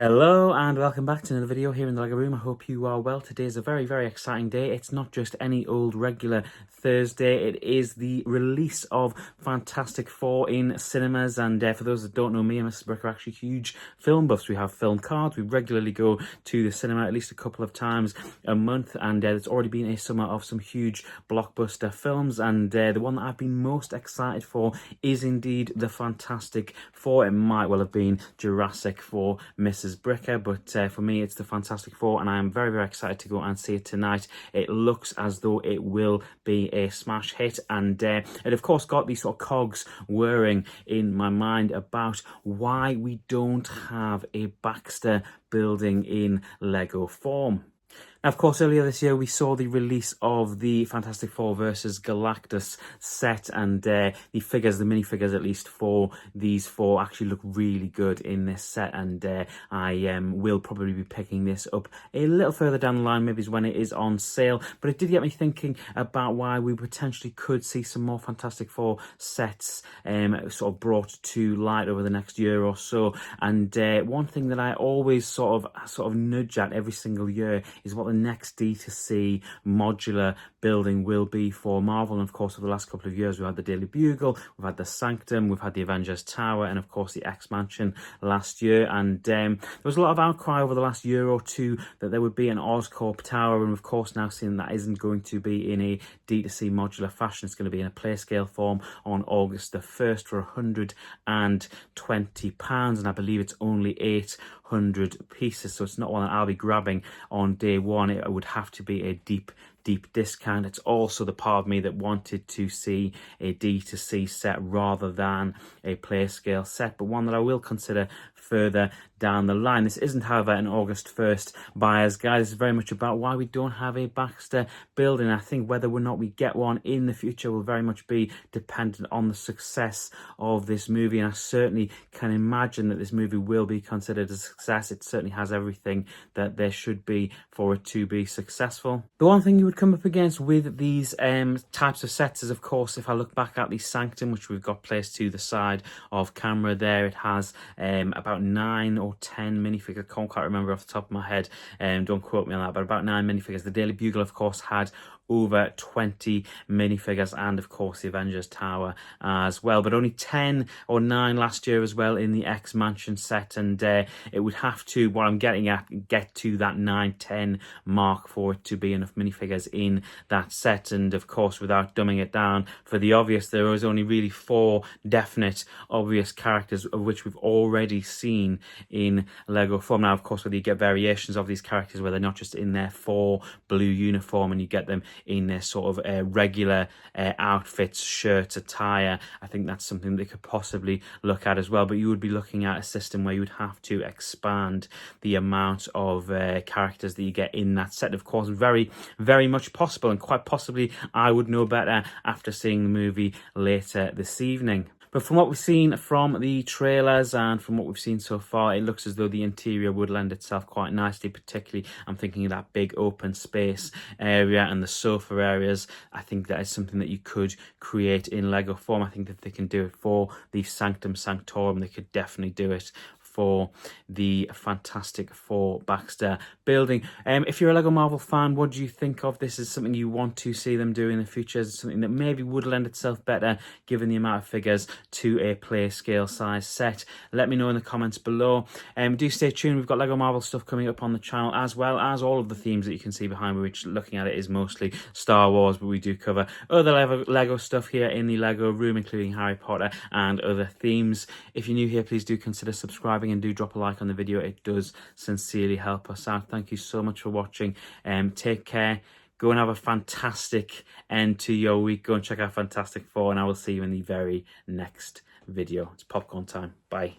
Hello and welcome back to another video here in the LEGO room. I hope you are well. Today is a very exciting day. It's not just any old regular Thursday. It is the release of Fantastic Four in cinemas, and for those that don't know, me and Mrs. Brick are actually huge film buffs. We have film cards. We regularly go to the cinema at least a couple of times a month, and it's already been a summer of some huge blockbuster films, and the one that I've been most excited for is indeed the Fantastic Four. It might well have been Jurassic for Mrs. Bricker, but for me it's the Fantastic Four, and I am very excited to go and see it tonight. It looks as though it will be a smash hit, and it of course got these sort of cogs whirring in my mind about why we don't have a Baxter building in Lego form. Now, of course, earlier this year we saw the release of the Fantastic Four versus Galactus set, and the figures, the minifigures at least, for these four actually look really good in this set, and I will probably be picking this up a little further down the line, maybe when it is on sale. But it did get me thinking about why we potentially could see some more Fantastic Four sets sort of brought to light over the next year or so. And one thing that I always sort of nudge at every single year is what the next D2C modular building will be for Marvel. And of course, over the last couple of years, we've had the Daily Bugle, we've had the Sanctum, we've had the Avengers Tower, and of course the X-Mansion last year. And there was a lot of outcry over the last year or two that there would be an Oscorp Tower, and of course now seeing that isn't going to be in a D2C modular fashion. It's going to be in a play scale form on August the 1st for £120, and I believe it's only 800 pieces, so it's not one that I'll be grabbing on day one. It would have to be a deep discount. It's also the part of me that wanted to see a D2C set rather than a play scale set, but one that I will consider further down the line. This isn't, however, an August 1st buyer's guide. This is very much about why we don't have a Baxter building. I think whether or not we get one in the future will very much be dependent on the success of this movie, and I certainly can imagine that this movie will be considered a success. It certainly has everything that there should be for it to be successful. The one thing you would come up against with these types of sets is, of course, if I look back at the Sanctum, which we've got placed to the side of camera there, it has about 9 or 10 minifigures. I can't quite remember off the top of my head, don't quote me on that, but about 9 minifigures. The Daily Bugle, of course, had over 20 minifigures, and of course the Avengers Tower as well, but only 10 or 9 last year as well in the X-Mansion set, and it would have to, what I'm getting at, get to that 9-10 mark for it to be enough minifigures in that set. And of course, without dumbing it down for the obvious, there is only really 4 definite obvious characters, of which we've already seen in Lego form. Now, of course, whether you get variations of these characters where they're not just in their 4 blue uniform and you get them in their sort of regular outfits, shirts, attire, I think that's something they could possibly look at as well. But you would be looking at a system where you would have to expand the amount of characters that you get in that set. Of course, very much possible, and quite possibly I would know better after seeing the movie later this evening. But from what we've seen from the trailers and from what we've seen so far, it looks as though the interior would lend itself quite nicely. Particularly, I'm thinking of that big open space area and the sofa areas. I think that is something that you could create in Lego form. I think that they can do it for the Sanctum Sanctorum. They could definitely do it for the Fantastic Four Baxter building. If you're a Lego Marvel fan, what do you think of this? Is something you want to see them do in the future? Is it something that maybe would lend itself better, given the amount of figures, to a play scale size set? Let me know in the comments below. Do stay tuned. We've got Lego Marvel stuff coming up on the channel, as well as all of the themes that you can see behind me, which, looking at it, is mostly Star Wars, but we do cover other Lego stuff here in the Lego room, including Harry Potter and other themes. If you're new here, please do consider subscribing, and do drop a like on the video. It does sincerely help us out. Thank you so much for watching. Take care. Go and have a fantastic end to your week. Go and check out Fantastic Four, and I will see you in the very next video. It's popcorn time. Bye.